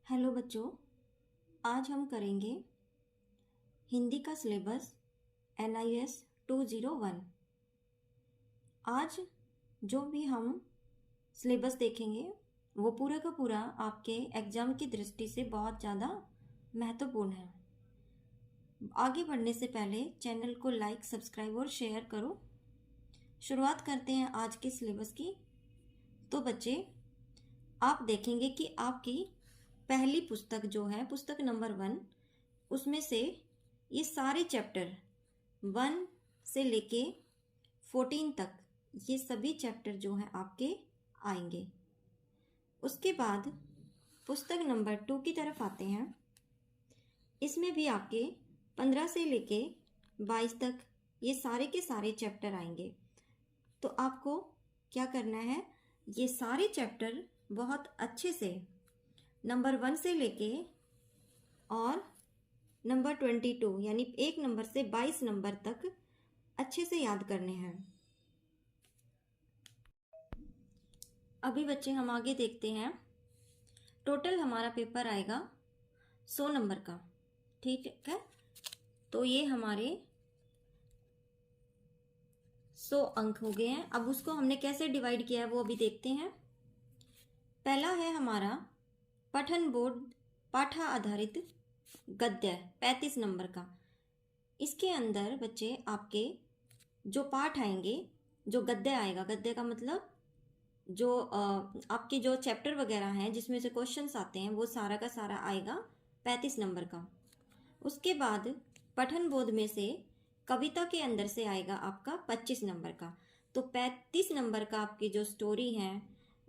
Hello बच्चों, आज हम करेंगे हिंदी का सिलेबस NIS 201। आज जो भी हम सिलेबस देखेंगे वो पूरा का पूरा आपके एग्ज़ाम की दृष्टि से बहुत ज़्यादा महत्वपूर्ण है। आगे बढ़ने से पहले चैनल को लाइक, सब्सक्राइब और शेयर करो। शुरुआत करते हैं आज के सिलेबस की। तो बच्चे, आप देखेंगे कि आपकी पहली पुस्तक जो है पुस्तक नंबर 1, उसमें से ये सारे चैप्टर 1 से लेके 14 तक ये सभी चैप्टर जो हैं आपके आएंगे। उसके बाद पुस्तक नंबर 2 की तरफ आते हैं। इसमें भी आपके 15 से लेके 22 तक ये सारे के सारे चैप्टर आएंगे। तो आपको क्या करना है, ये सारे चैप्टर बहुत अच्छे से नंबर 1 से लेके और नंबर 22 यानी 1 नंबर से 22 नंबर तक अच्छे से याद करने हैं। अभी बच्चे हम आगे देखते हैं। टोटल हमारा पेपर आएगा 100 नंबर का, ठीक है। तो ये हमारे 100 अंक हो गए हैं। अब उसको हमने कैसे डिवाइड किया है वो अभी देखते हैं। पहला है हमारा पठन बोर्ड पाठा आधारित गद्य 35 नंबर का। इसके अंदर बच्चे आपके जो पाठ आएंगे, जो गद्य आएगा, गद्य का मतलब जो आपके जो चैप्टर वगैरह हैं जिसमें से क्वेश्चंस आते हैं वो सारा का सारा आएगा 35 नंबर का। उसके बाद पठन बोध में से कविता के अंदर से आएगा आपका 25 नंबर का। तो 35 नंबर का आपकी जो स्टोरी है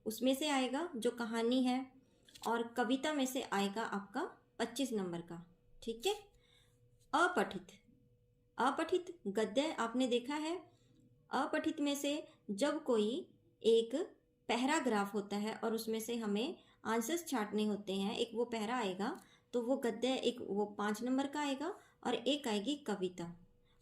उसमें से आएगा जो कहानी है, और कविता में से आएगा आपका 25 नंबर का, ठीक है। अपठित गद्य आपने देखा है। अपठित में से जब कोई एक पैराग्राफ होता है और उसमें से हमें आंसर्स छांटने होते हैं, एक वो पैरा आएगा, तो वो गद्य एक वो 5 नंबर का आएगा, और एक आएगी कविता,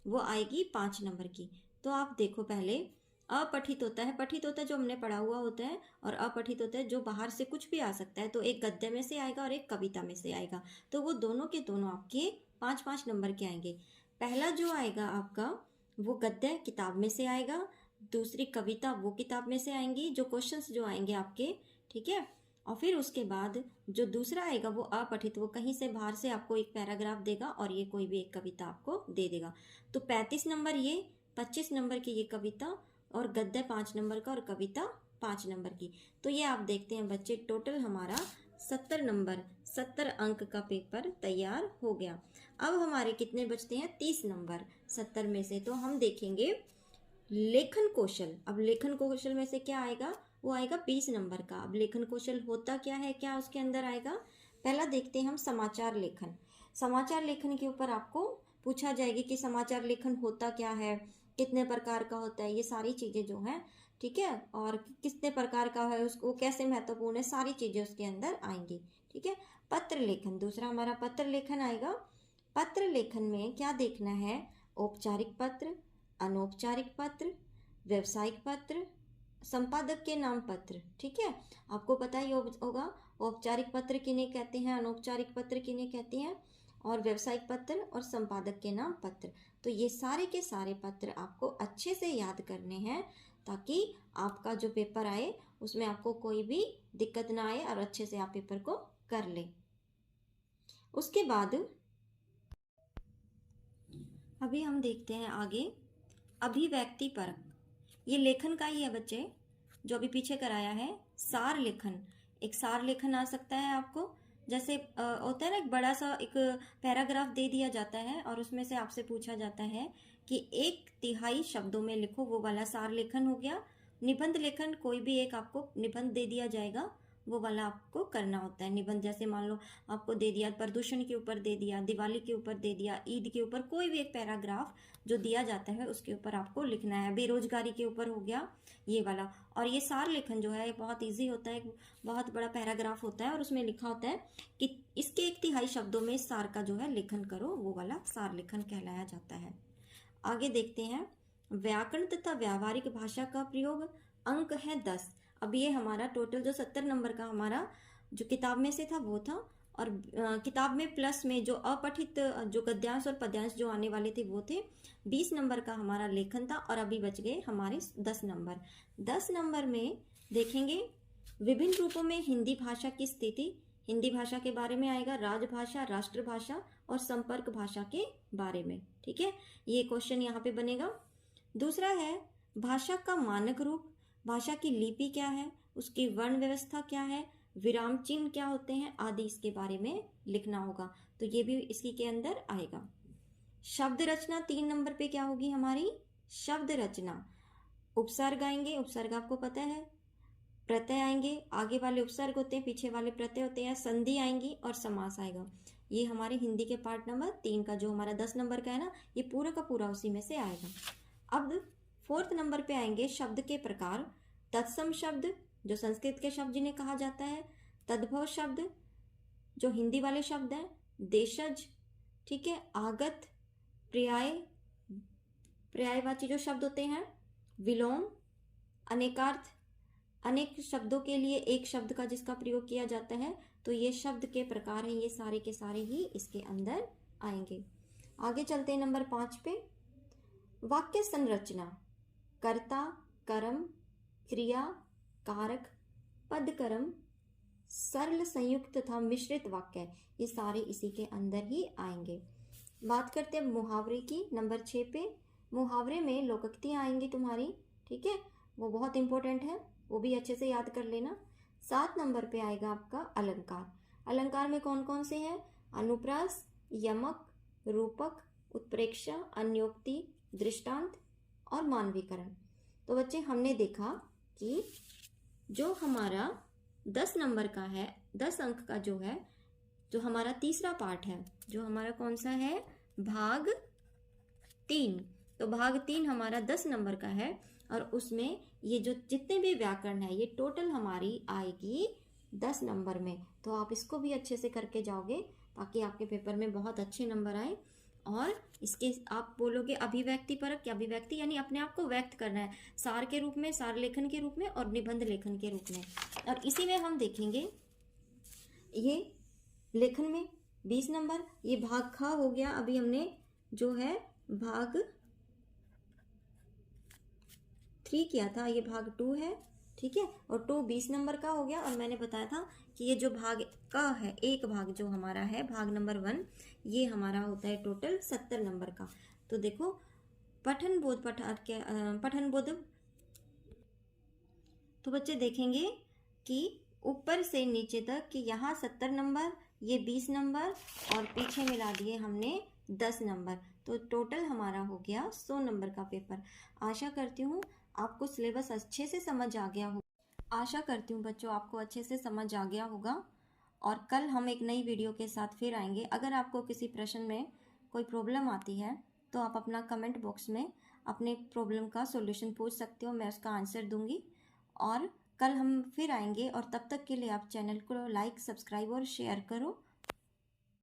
वो आएगी 5 नंबर की। तो आप देखो, पहले अपठित होता है, पठित होता है जो हमने पढ़ा हुआ होता है, और अपठित होता है जो बाहर से कुछ भी आ सकता है। तो एक गद्य में से आएगा और एक कविता में से आएगा, तो वो दोनों के दोनों आपके 5-5 नंबर के आएंगे। पहला जो आएगा आपका वो गद्य किताब में से आएगा, दूसरी कविता वो किताब में से आएंगी, जो क्वेश्चंस जो आएंगे आपके, ठीक है। और फिर उसके बाद जो दूसरा आएगा वो अपठित, वो कहीं से बाहर से आपको एक पैराग्राफ देगा और ये कोई भी एक कविता आपको दे देगा। तो 35 नंबर ये, 25 नंबर की ये कविता, और गद्य 5 नंबर का और कविता 5 नंबर की। तो ये आप देखते हैं बच्चे, टोटल हमारा 70 नंबर 70 अंक का पेपर तैयार हो गया। अब हमारे कितने बचते हैं, 30 नंबर 70 में से। तो हम देखेंगे लेखन कौशल। अब लेखन कौशल में से क्या आएगा, वो आएगा 20 नंबर का। अब लेखन कौशल होता क्या है, क्या उसके अंदर आएगा, पहला देखते हैं हम समाचार लेखन। समाचार लेखन के ऊपर आपको पूछा जाएगी कि समाचार लेखन होता क्या है, कितने प्रकार का होता है, ये सारी चीज़ें जो हैं, ठीक है, और कितने प्रकार का है, उसको कैसे महत्वपूर्ण है, सारी चीज़ें उसके अंदर आएंगी, ठीक है। पत्र लेखन, दूसरा हमारा पत्र लेखन आएगा। पत्र लेखन में क्या देखना है, औपचारिक पत्र, अनौपचारिक पत्र, व्यावसायिक पत्र, संपादक के नाम पत्र, ठीक है। आपको पता ही होगा औपचारिक पत्र किन्हें कहते हैं, अनौपचारिक पत्र किन्हें कहते हैं, और व्यावसायिक पत्र और संपादक के नाम पत्र। तो ये सारे के सारे पत्र आपको अच्छे से याद करने हैं, ताकि आपका जो पेपर आए उसमें आपको कोई भी दिक्कत ना आए और अच्छे से आप पेपर को कर ले। उसके बाद अभी हम देखते हैं आगे अभिव्यक्ति परक। ये लेखन का ही है बच्चे, जो अभी पीछे कराया है। सार लेखन, एक सार लेखन आ सकता है आपको, जैसे होता है ना, एक बड़ा सा एक पैराग्राफ दे दिया जाता है और उसमें से आपसे पूछा जाता है कि 1/3 शब्दों में लिखो, वो वाला सार लेखन हो गया। निबंध लेखन, कोई भी एक आपको निबंध दे दिया जाएगा, वो वाला आपको करना होता है निबंध। जैसे मान लो आपको दे दिया प्रदूषण के ऊपर दे दिया, दिवाली के ऊपर दे दिया, ईद के ऊपर, कोई भी एक पैराग्राफ जो दिया जाता है उसके ऊपर आपको लिखना है। बेरोजगारी के ऊपर हो गया ये वाला। और ये सार लेखन जो है बहुत इजी होता है, बहुत बड़ा पैराग्राफ होता है और उसमें लिखा होता है कि इसके 1/3 शब्दों में इस सार का जो है लेखन करो, वो वाला सार लेखन कहलाया जाता है। आगे देखते हैं व्याकरण तथा व्यावहारिक भाषा का प्रयोग, अंक है 10। अब ये हमारा टोटल जो 70 नंबर का हमारा जो किताब में से था वो था, और किताब में प्लस में जो अपठित जो गद्यांश और पद्यांश जो आने वाले थे वो थे। 20 नंबर का हमारा लेखन था और अभी बच गए हमारे 10 नंबर। 10 नंबर में देखेंगे विभिन्न रूपों में हिंदी भाषा की स्थिति, हिंदी भाषा के बारे में आएगा, राजभाषा, राष्ट्रभाषा और संपर्क भाषा के बारे में। ठीक है, ये क्वेश्चन यहाँ पे बनेगा। दूसरा है भाषा का मानक रूप, भाषा की लिपि क्या है, उसकी वर्ण व्यवस्था क्या है, विराम चिन्ह क्या होते हैं आदि इसके बारे में लिखना होगा, तो ये भी इसी के अंदर आएगा। शब्द रचना 3 नंबर पे क्या होगी हमारी, शब्द रचना। उपसर्ग आएंगे, उपसर्ग आपको पता है, प्रत्यय आएंगे, आगे वाले उपसर्ग होते हैं, पीछे वाले प्रत्यय होते हैं, संधि आएंगी और समास आएगा। ये हमारे हिंदी के पार्ट नंबर 3 का जो हमारा 10 नंबर का है ना, ये पूरा का पूरा उसी में से आएगा। अब 4th नंबर पे आएंगे शब्द के प्रकार। तत्सम शब्द जो संस्कृत के शब्द जिन्हें कहा जाता है, तद्भव शब्द जो हिंदी वाले शब्द हैं, देशज, ठीक है, आगत, पर्याय, पर्यायवाची जो शब्द होते हैं, विलोम, अनेकार्थ, अनेक शब्दों के लिए एक शब्द का जिसका प्रयोग किया जाता है, तो ये शब्द के प्रकार हैं, ये सारे के सारे ही इसके अंदर आएंगे। आगे चलते हैं नंबर 5 पे। वाक्य संरचना, कर्ता, कर्म, क्रिया, कारक, पदकर्म, सरल, संयुक्त तथा मिश्रित वाक्य, ये सारे इसी के अंदर ही आएंगे। बात करते हैं मुहावरे की नंबर 6 पे। मुहावरे में लोकोक्तियाँ आएंगी तुम्हारी, ठीक है, वो बहुत इंपॉर्टेंट है, वो भी अच्छे से याद कर लेना। 7 नंबर पे आएगा आपका अलंकार। अलंकार में कौन कौन से हैं, अनुप्रास, यमक, रूपक, उत्प्रेक्षा, अन्योक्ति, दृष्टांत और मानवीकरण। तो बच्चे हमने देखा कि जो हमारा 10 नंबर का है, 10 अंक का जो है, जो हमारा तीसरा पार्ट है, जो हमारा कौन सा है, भाग 3। तो भाग 3 हमारा 10 नंबर का है और उसमें ये जो जितने भी व्याकरण है ये टोटल हमारी आएगी 10 नंबर में। तो आप इसको भी अच्छे से करके जाओगे ताकि आपके पेपर में बहुत अच्छे नंबर आए। और इसके आप बोलोगे अभिव्यक्ति परक, क्या अभिव्यक्ति यानी अपने आप को व्यक्त करना है, सार के रूप में, सार लेखन के रूप में और निबंध लेखन के रूप में। और इसी में हम देखेंगे ये लेखन में 20 नंबर, ये भाग ख हो गया, अभी हमने जो है भाग 3 किया था, ये भाग 2 है, ठीक है, और 2 20 नंबर का हो गया। और मैंने बताया था कि ये जो भाग का है, एक भाग जो हमारा है भाग नंबर 1, ये हमारा होता है टोटल 70 नंबर का। तो देखो पठन बोध पठन बोध, तो बच्चे देखेंगे कि ऊपर से नीचे तक कि यहाँ 70 नंबर, ये 20 नंबर और पीछे मिला दिए हमने 10 नंबर, तो टोटल हमारा हो गया 100 नंबर का पेपर। आशा करती हूँ आपको सिलेबस अच्छे से समझ आ गया हो, आशा करती हूँ बच्चों आपको अच्छे से समझ आ गया होगा। और कल हम एक नई वीडियो के साथ फिर आएंगे। अगर आपको किसी प्रश्न में कोई प्रॉब्लम आती है तो आप अपना कमेंट बॉक्स में अपने प्रॉब्लम का सॉल्यूशन पूछ सकते हो, मैं उसका आंसर दूंगी। और कल हम फिर आएंगे और तब तक के लिए आप चैनल को लाइक, सब्सक्राइब और शेयर करो।